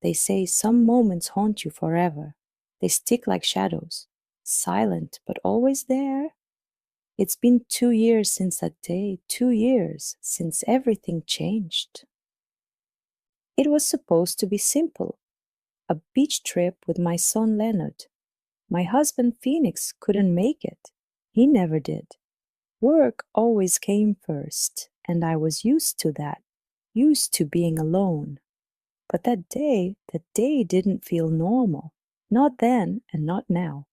They say some moments haunt you forever. They stick like shadows, silent but always there. It's been 2 years since that day, 2 years since everything changed. It was supposed to be simple, a beach trip with my son Leonard. My husband Phoenix couldn't make it. He never did. Work always came first, and I was used to that, used to being alone. But that day didn't feel normal. Not then and not now.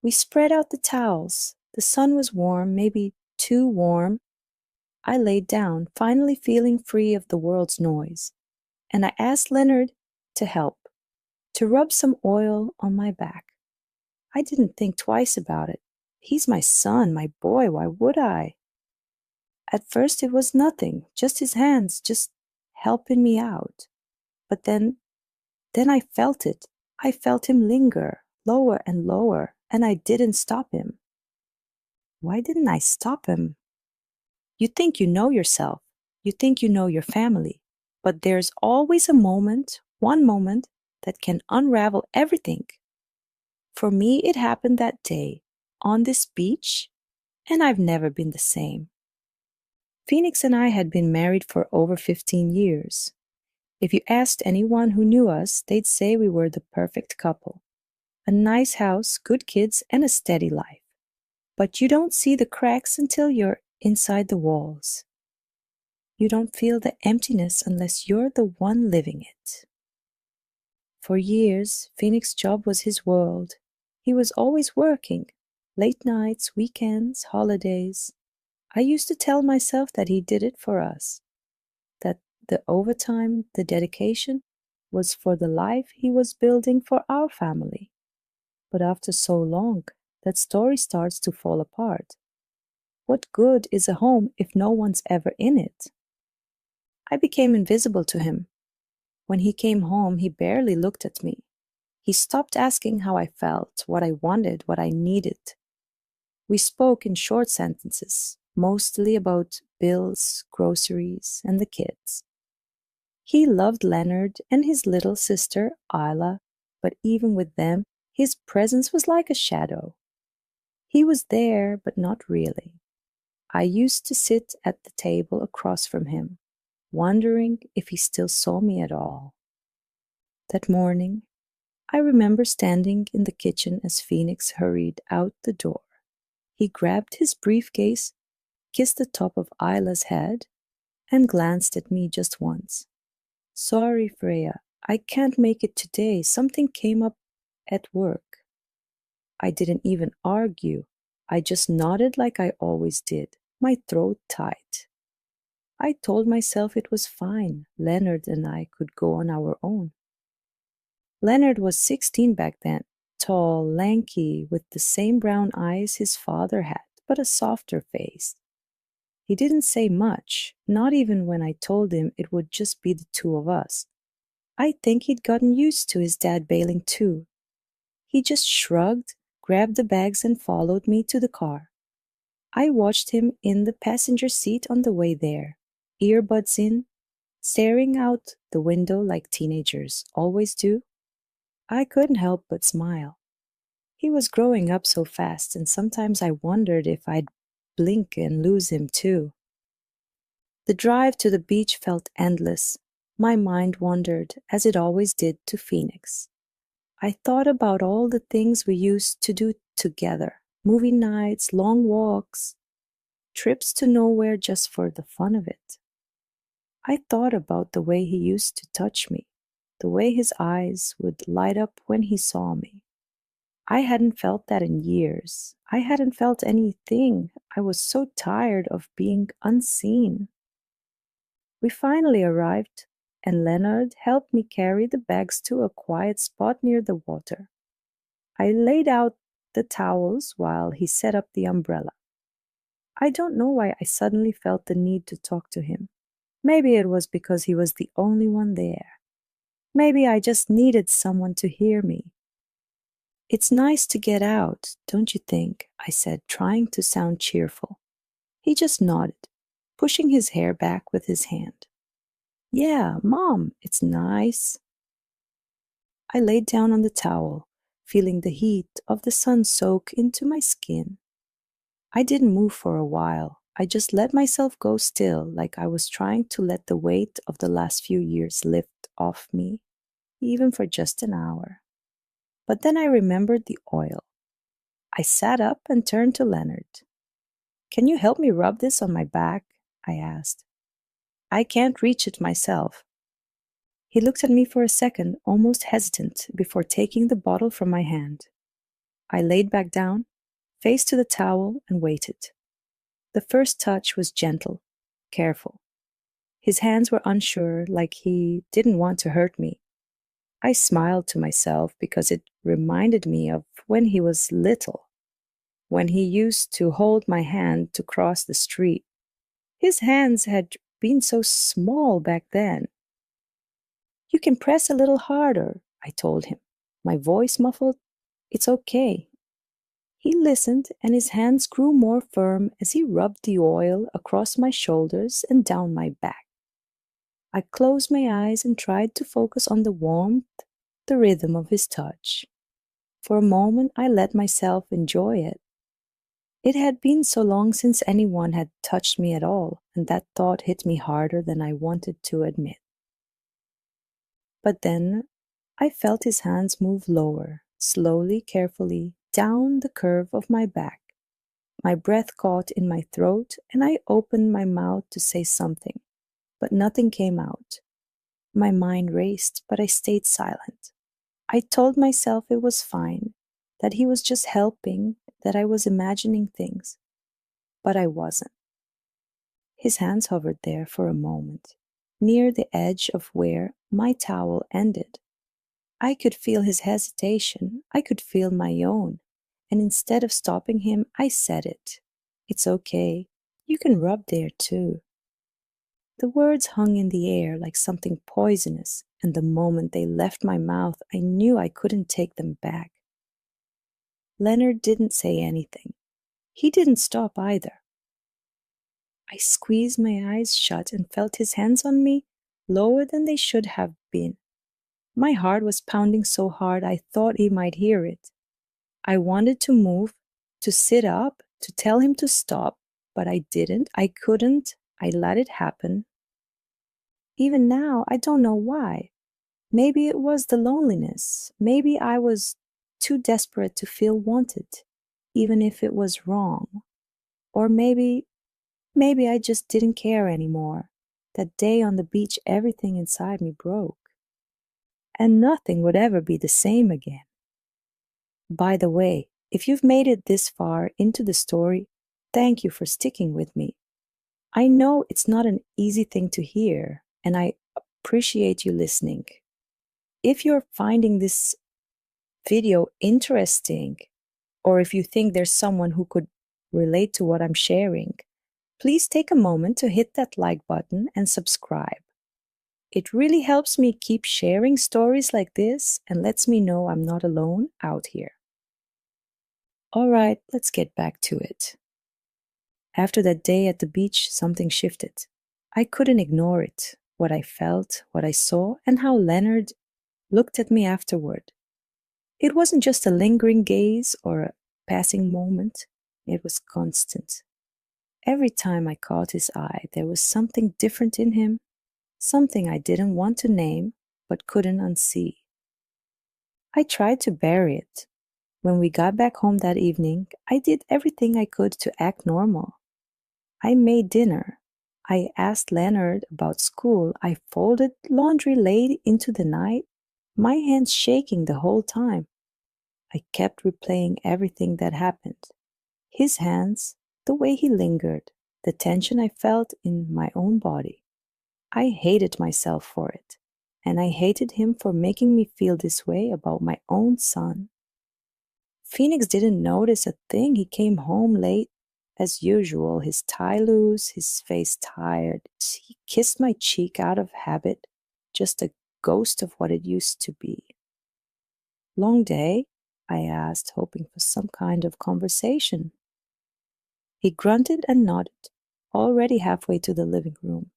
We spread out the towels. The sun was warm, maybe too warm. I laid down, finally feeling free of the world's noise, and I asked Leonard to help, to rub some oil on my back. I didn't think twice about it. He's my son, my boy, why would I? At first it was nothing, just his hands, just helping me out. But then I felt it. I felt him linger, lower and lower, and I didn't stop him. Why didn't I stop him? You think you know yourself. You think you know your family. But there's always a moment, one moment, that can unravel everything. For me, it happened that day, on this beach, and I've never been the same. Phoenix and I had been married for over 15 years. If you asked anyone who knew us, they'd say we were the perfect couple. A nice house, good kids, and a steady life. But you don't see the cracks until you're inside the walls. You don't feel the emptiness unless you're the one living it. For years, Phoenix's job was his world. He was always working, late nights, weekends, holidays. I used to tell myself that he did it for us, that the overtime, the dedication, was for the life he was building for our family. But after so long, that story starts to fall apart. What good is a home if no one's ever in it? I became invisible to him. When he came home, he barely looked at me. He stopped asking how I felt, what I wanted, what I needed. We spoke in short sentences, mostly about bills, groceries, and the kids. He loved Leonard and his little sister, Isla, but even with them, his presence was like a shadow. He was there, but not really. I used to sit at the table across from him, wondering if he still saw me at all. That morning, I remember standing in the kitchen as Phoenix hurried out the door. He grabbed his briefcase, kissed the top of Isla's head, and glanced at me just once. Sorry, Freya, I can't make it today. Something came up at work. I didn't even argue. I just nodded like I always did, my throat tight. I told myself it was fine. Leonard and I could go on our own. Leonard was 16 back then, tall, lanky, with the same brown eyes his father had, but a softer face. He didn't say much, not even when I told him it would just be the two of us. I think he'd gotten used to his dad bailing too. He just shrugged, grabbed the bags and followed me to the car. I watched him in the passenger seat on the way there, earbuds in, staring out the window like teenagers always do. I couldn't help but smile. He was growing up so fast, and sometimes I wondered if I'd blink and lose him too. The drive to the beach felt endless. My mind wandered, as it always did, to Phoenix. I thought about all the things we used to do together. Movie nights, long walks, trips to nowhere just for the fun of it. I thought about the way he used to touch me, the way his eyes would light up when he saw me. I hadn't felt that in years. I hadn't felt anything. I was so tired of being unseen. We finally arrived, and Leonard helped me carry the bags to a quiet spot near the water. I laid out the towels while he set up the umbrella. I don't know why I suddenly felt the need to talk to him. Maybe it was because he was the only one there. Maybe I just needed someone to hear me. It's nice to get out, don't you think? I said, trying to sound cheerful. He just nodded, pushing his hair back with his hand. Yeah, Mom, it's nice. I laid down on the towel, feeling the heat of the sun soak into my skin. I didn't move for a while. I just let myself go still, like I was trying to let the weight of the last few years lift off me, even for just an hour. But then I remembered the oil. I sat up and turned to Leonard. "Can you help me rub this on my back?" I asked. "I can't reach it myself." He looked at me for a second, almost hesitant, before taking the bottle from my hand. I laid back down, face to the towel, and waited. The first touch was gentle, careful. His hands were unsure, like he didn't want to hurt me. I smiled to myself because it reminded me of when he was little, when he used to hold my hand to cross the street. His hands had been so small back then. "You can press a little harder," I told him, my voice muffled. "It's okay." He listened, and his hands grew more firm as he rubbed the oil across my shoulders and down my back. I closed my eyes and tried to focus on the warmth, the rhythm of his touch. For a moment, I let myself enjoy it. It had been so long since anyone had touched me at all, and that thought hit me harder than I wanted to admit. But then I felt his hands move lower, slowly, carefully, down the curve of my back. My breath caught in my throat, and I opened my mouth to say something, but nothing came out. My mind raced, but I stayed silent. I told myself it was fine, that he was just helping, that I was imagining things. But I wasn't. His hands hovered there for a moment, near the edge of where my towel ended. I could feel his hesitation. I could feel my own. And instead of stopping him, I said it. "It's okay. You can rub there too." The words hung in the air like something poisonous, and the moment they left my mouth, I knew I couldn't take them back. Leonard didn't say anything. He didn't stop either. I squeezed my eyes shut and felt his hands on me, lower than they should have been. My heart was pounding so hard I thought he might hear it. I wanted to move, to sit up, to tell him to stop, but I didn't. I couldn't. I let it happen. Even now, I don't know why. Maybe it was the loneliness. Maybe I was too desperate to feel wanted, even if it was wrong. Or maybe I just didn't care anymore. That day on the beach, everything inside me broke. And nothing would ever be the same again. By the way, if you've made it this far into the story, thank you for sticking with me. I know it's not an easy thing to hear, and I appreciate you listening. If you're finding this video interesting, or if you think there's someone who could relate to what I'm sharing, please take a moment to hit that like button and subscribe. It really helps me keep sharing stories like this and lets me know I'm not alone out here. All right, let's get back to it. After that day at the beach, something shifted. I couldn't ignore it, what I felt, what I saw, and how Leonard looked at me afterward. It wasn't just a lingering gaze or a passing moment. It was constant. Every time I caught his eye, there was something different in him, something I didn't want to name, but couldn't unsee. I tried to bury it. When we got back home that evening, I did everything I could to act normal. I made dinner. I asked Leonard about school. I folded laundry late into the night, my hands shaking the whole time. I kept replaying everything that happened. His hands, the way he lingered, the tension I felt in my own body. I hated myself for it, and I hated him for making me feel this way about my own son. Phoenix didn't notice a thing. He came home late, as usual, his tie loose, his face tired. He kissed my cheek out of habit, just a ghost of what it used to be. "Long day?" I asked, hoping for some kind of conversation. He grunted and nodded, already halfway to the living room.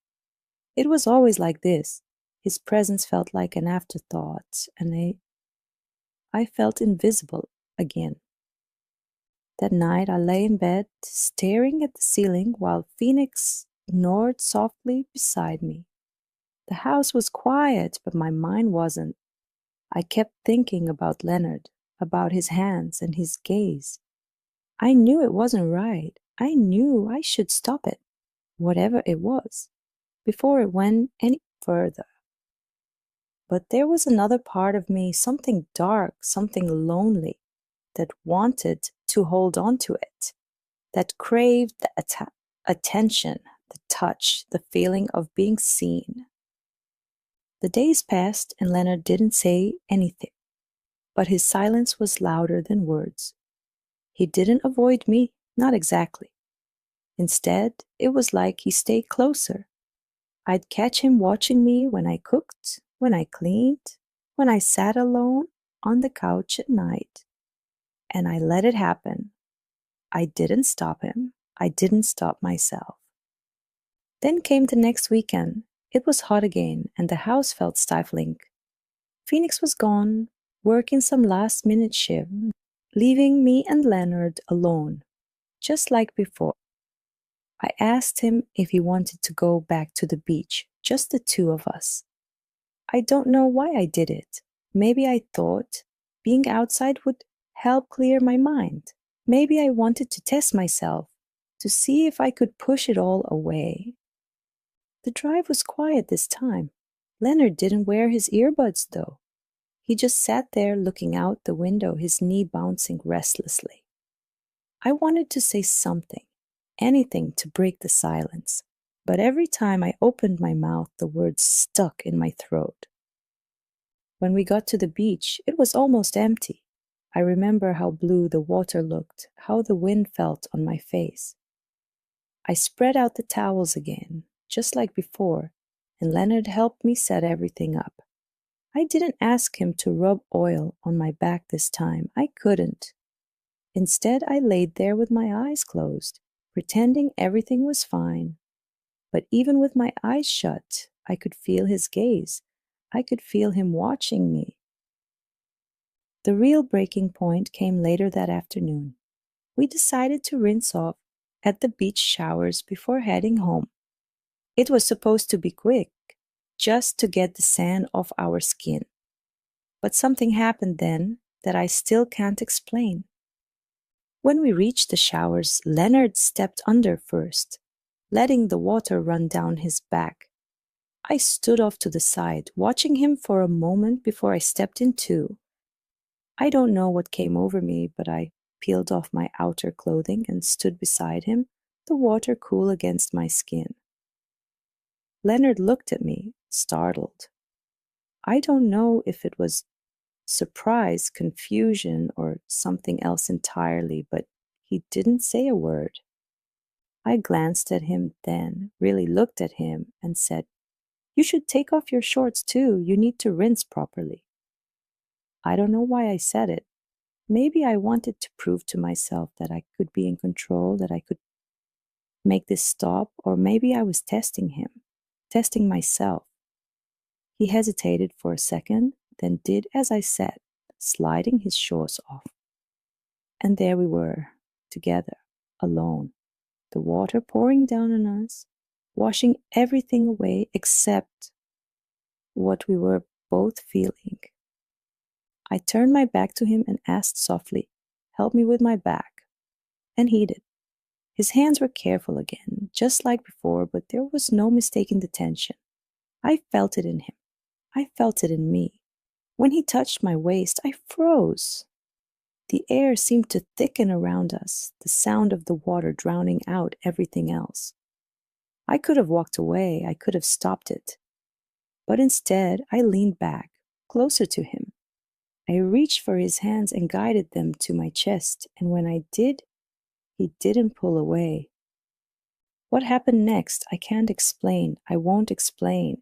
It was always like this. His presence felt like an afterthought, I felt invisible again. That night I lay in bed, staring at the ceiling while Phoenix snored softly beside me. The house was quiet, but my mind wasn't. I kept thinking about Leonard, about his hands and his gaze. I knew it wasn't right. I knew I should stop it, whatever it was, before it went any further. But there was another part of me, something dark, something lonely, that wanted to hold on to it, that craved the attention, the touch, the feeling of being seen. The days passed and Leonard didn't say anything, but his silence was louder than words. He didn't avoid me, not exactly. Instead, it was like he stayed closer. I'd catch him watching me when I cooked, when I cleaned, when I sat alone on the couch at night. And I let it happen. I didn't stop him. I didn't stop myself. Then came the next weekend. It was hot again, and the house felt stifling. Phoenix was gone, working some last-minute shift, leaving me and Leonard alone, just like before. I asked him if he wanted to go back to the beach, just the two of us. I don't know why I did it. Maybe I thought being outside would help clear my mind. Maybe I wanted to test myself, to see if I could push it all away. The drive was quiet this time. Leonard didn't wear his earbuds, though. He just sat there looking out the window, his knee bouncing restlessly. I wanted to say something, anything to break the silence, but every time I opened my mouth, the words stuck in my throat. When we got to the beach, it was almost empty. I remember how blue the water looked, how the wind felt on my face. I spread out the towels again, just like before, and Leonard helped me set everything up. I didn't ask him to rub oil on my back this time. I couldn't. Instead, I laid there with my eyes closed, pretending everything was fine. But even with my eyes shut, I could feel his gaze. I could feel him watching me. The real breaking point came later that afternoon. We decided to rinse off at the beach showers before heading home. It was supposed to be quick, just to get the sand off our skin. But something happened then that I still can't explain. When we reached the showers, Leonard stepped under first, letting the water run down his back. I stood off to the side, watching him for a moment before I stepped in too. I don't know what came over me, but I peeled off my outer clothing and stood beside him, the water cool against my skin. Leonard looked at me, startled. I don't know if it was surprise, confusion, or something else entirely, but he didn't say a word. I glanced at him then, really looked at him, and said, "You should take off your shorts too. You need to rinse properly." I don't know why I said it. Maybe I wanted to prove to myself that I could be in control, that I could make this stop, or maybe I was testing him, testing myself. He hesitated for a second, then did as I said, sliding his shorts off. And there we were, together, alone, the water pouring down on us, washing everything away except what we were both feeling. I turned my back to him and asked softly, "Help me with my back." And he did. His hands were careful again, just like before, but there was no mistaking the tension. I felt it in him. I felt it in me. When he touched my waist, I froze. The air seemed to thicken around us, the sound of the water drowning out everything else. I could have walked away, I could have stopped it. But instead, I leaned back, closer to him. I reached for his hands and guided them to my chest, and when I did, he didn't pull away. What happened next, I can't explain, I won't explain.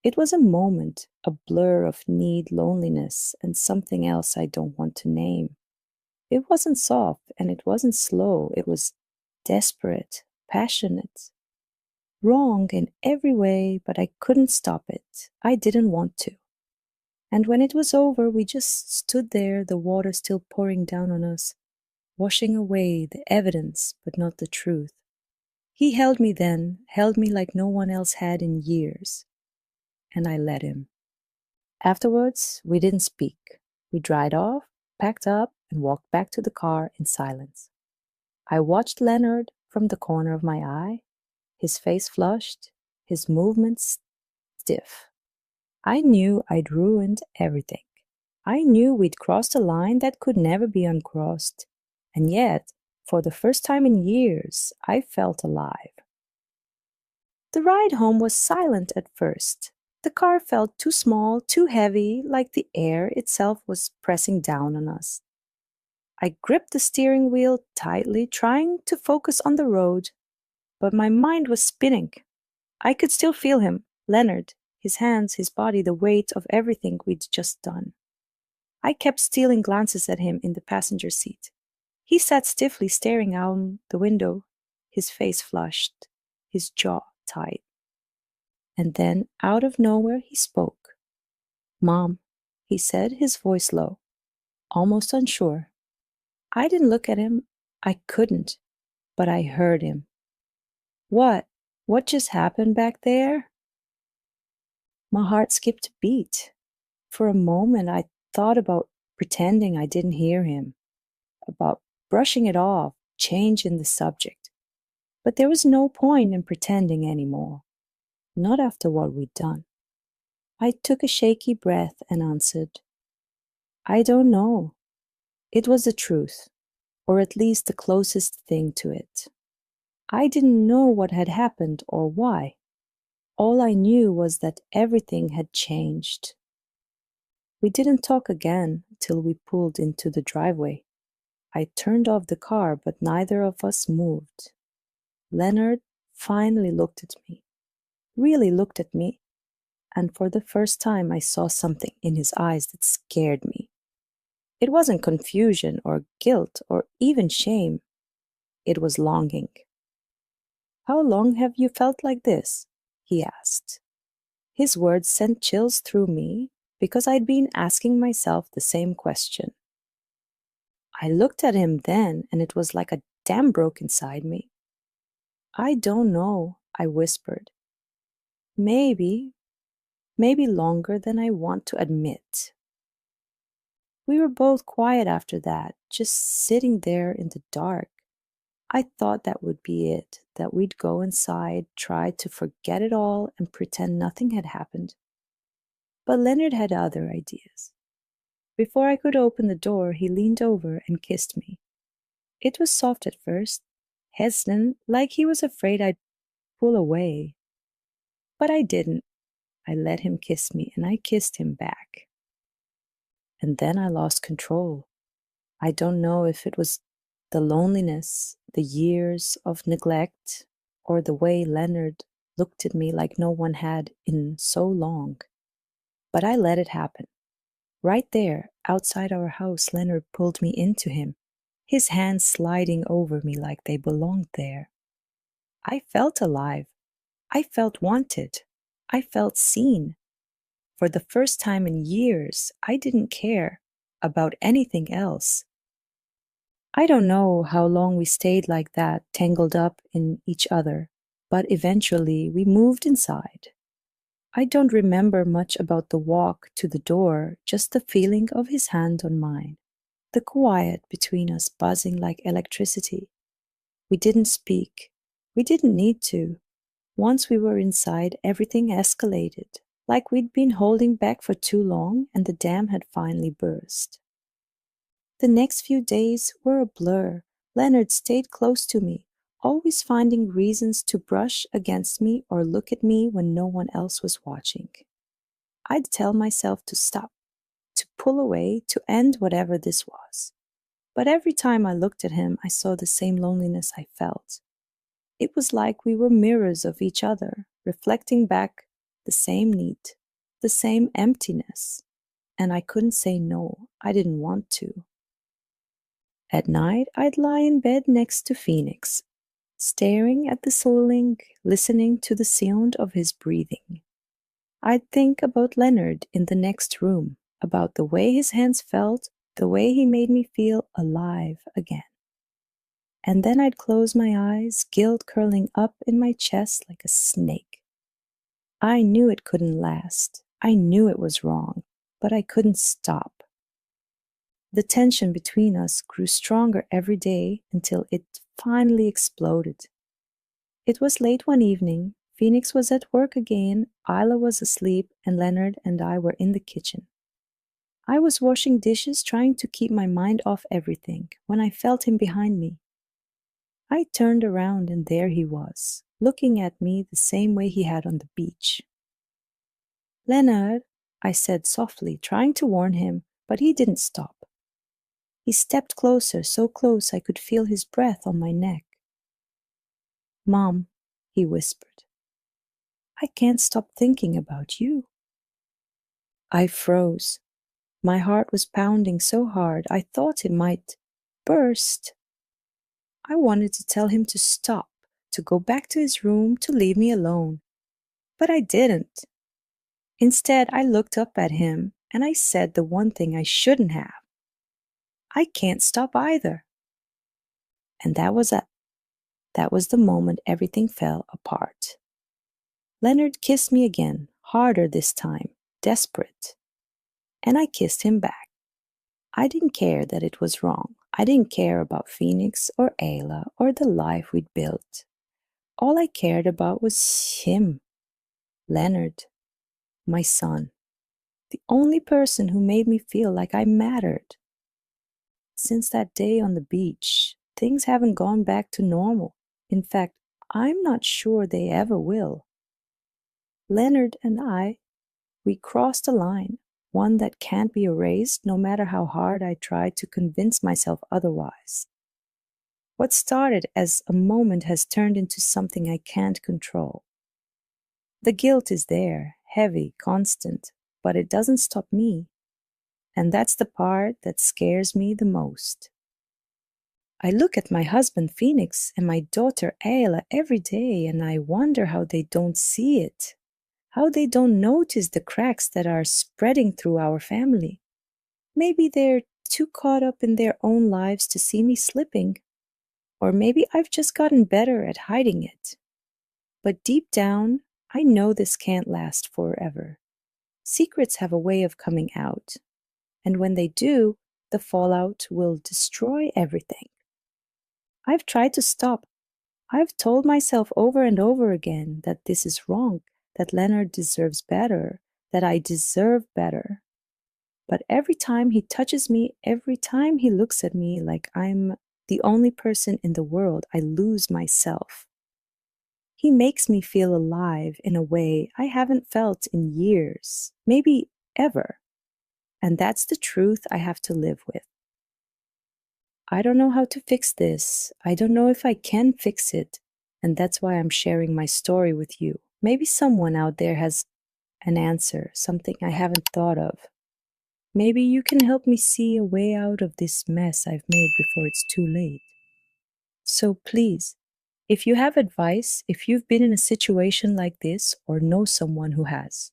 It was a moment, a blur of need, loneliness, and something else I don't want to name. It wasn't soft and it wasn't slow. It was desperate, passionate, wrong in every way, but I couldn't stop it. I didn't want to. And when it was over, we just stood there, the water still pouring down on us, washing away the evidence, but not the truth. He held me then, held me like no one else had in years. And I let him. Afterwards, we didn't speak. We dried off, packed up, and walked back to the car in silence. I watched Leonard from the corner of my eye, his face flushed, his movements stiff. I knew I'd ruined everything. I knew we'd crossed a line that could never be uncrossed. And yet, for the first time in years, I felt alive. The ride home was silent at first. The car felt too small, too heavy, like the air itself was pressing down on us. I gripped the steering wheel tightly, trying to focus on the road, but my mind was spinning. I could still feel him, Leonard, his hands, his body, the weight of everything we'd just done. I kept stealing glances at him in the passenger seat. He sat stiffly staring out the window, his face flushed, his jaw tight. And then, out of nowhere, he spoke. "Mom," he said, his voice low, almost unsure. I didn't look at him. I couldn't, but I heard him. What? What just happened back there? My heart skipped a beat. For a moment, I thought about pretending I didn't hear him, about brushing it off, changing the subject. But there was no point in pretending anymore, not after what we'd done. I took a shaky breath and answered, "I don't know. It was the truth, or at least the closest thing to it. I didn't know what had happened or why. All I knew was that everything had changed." We didn't talk again till we pulled into the driveway. I turned off the car, but neither of us moved. Leonard finally looked at me, really looked at me, and for the first time I saw something in his eyes that scared me. It wasn't confusion or guilt or even shame. It was longing. "How long have you felt like this?" he asked. His words sent chills through me because I'd been asking myself the same question. I looked at him then, and it was like a dam broke inside me. "I don't know," I whispered. Maybe longer than I want to admit." We were both quiet after that, just sitting there in the dark. I thought that would be it, that we'd go inside, try to forget it all, and pretend nothing had happened. But Leonard had other ideas. Before I could open the door, he leaned over and kissed me. It was soft at first, hesitant, like he was afraid I'd pull away. But I didn't. I let him kiss me, and I kissed him back. And then I lost control. I don't know if it was the loneliness, the years of neglect, or the way Leonard looked at me like no one had in so long. But I let it happen. Right there, outside our house, Leonard pulled me into him, his hands sliding over me like they belonged there. I felt alive. I felt wanted. I felt seen. For the first time in years, I didn't care about anything else. I don't know how long we stayed like that, tangled up in each other, but eventually we moved inside. I don't remember much about the walk to the door, just the feeling of his hand on mine, the quiet between us buzzing like electricity. We didn't speak. We didn't need to. Once we were inside, everything escalated, like we'd been holding back for too long and the dam had finally burst. The next few days were a blur. Leonard stayed close to me, always finding reasons to brush against me or look at me when no one else was watching. I'd tell myself to stop, to pull away, to end whatever this was. But every time I looked at him, I saw the same loneliness I felt. It was like we were mirrors of each other, reflecting back the same need, the same emptiness. And I couldn't say no. I didn't want to. At night, I'd lie in bed next to Phoenix, staring at the ceiling, listening to the sound of his breathing. I'd think about Leonard in the next room, about the way his hands felt, the way he made me feel alive again. And then I'd close my eyes, guilt curling up in my chest like a snake. I knew it couldn't last. I knew it was wrong, but I couldn't stop. The tension between us grew stronger every day until it finally exploded. It was late one evening. Phoenix was at work again, Isla was asleep, and Leonard and I were in the kitchen. I was washing dishes, trying to keep my mind off everything, when I felt him behind me. I turned around and there he was, looking at me the same way he had on the beach. "Leonard," I said softly, trying to warn him, but he didn't stop. He stepped closer, so close I could feel his breath on my neck. "Mom," he whispered, "I can't stop thinking about you." I froze. My heart was pounding so hard I thought it might burst. I wanted to tell him to stop, to go back to his room, to leave me alone. But I didn't. Instead, I looked up at him and I said the one thing I shouldn't have. "I can't stop either." And that was it. That was the moment everything fell apart. Leonard kissed me again, harder this time, desperate. And I kissed him back. I didn't care that it was wrong. I didn't care about Phoenix or Ayla or the life we'd built. All I cared about was him, Leonard, my son, the only person who made me feel like I mattered. Since that day on the beach, things haven't gone back to normal. In fact, I'm not sure they ever will. Leonard and I, we crossed a line, one that can't be erased no matter how hard I try to convince myself otherwise. What started as a moment has turned into something I can't control. The guilt is there, heavy, constant, but it doesn't stop me. And that's the part that scares me the most. I look at my husband Phoenix and my daughter Ayla every day and I wonder how they don't see it, how they don't notice the cracks that are spreading through our family. Maybe they're too caught up in their own lives to see me slipping. Or maybe I've just gotten better at hiding it. But deep down, I know this can't last forever. Secrets have a way of coming out. And when they do, the fallout will destroy everything. I've tried to stop. I've told myself over and over again that this is wrong, that Leonard deserves better, that I deserve better. But every time he touches me, every time he looks at me like I'm the only person in the world, I lose myself. He makes me feel alive in a way I haven't felt in years, maybe ever. And that's the truth I have to live with. I don't know how to fix this. I don't know if I can fix it. And that's why I'm sharing my story with you. Maybe someone out there has an answer, something I haven't thought of. Maybe you can help me see a way out of this mess I've made before it's too late. So please, if you have advice, if you've been in a situation like this or know someone who has,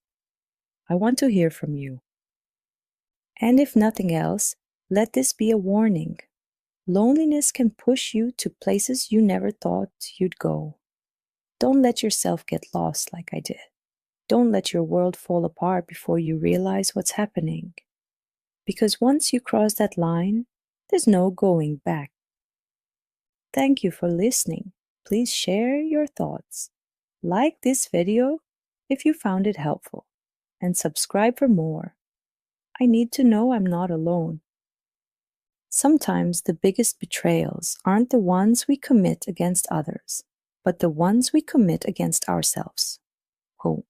I want to hear from you. And if nothing else, let this be a warning. Loneliness can push you to places you never thought you'd go. Don't let yourself get lost like I did. Don't let your world fall apart before you realize what's happening. Because once you cross that line, there's no going back. Thank you for listening. Please share your thoughts. Like this video if you found it helpful. And subscribe for more. I need to know I'm not alone. Sometimes the biggest betrayals aren't the ones we commit against others, but the ones we commit against ourselves. Quote.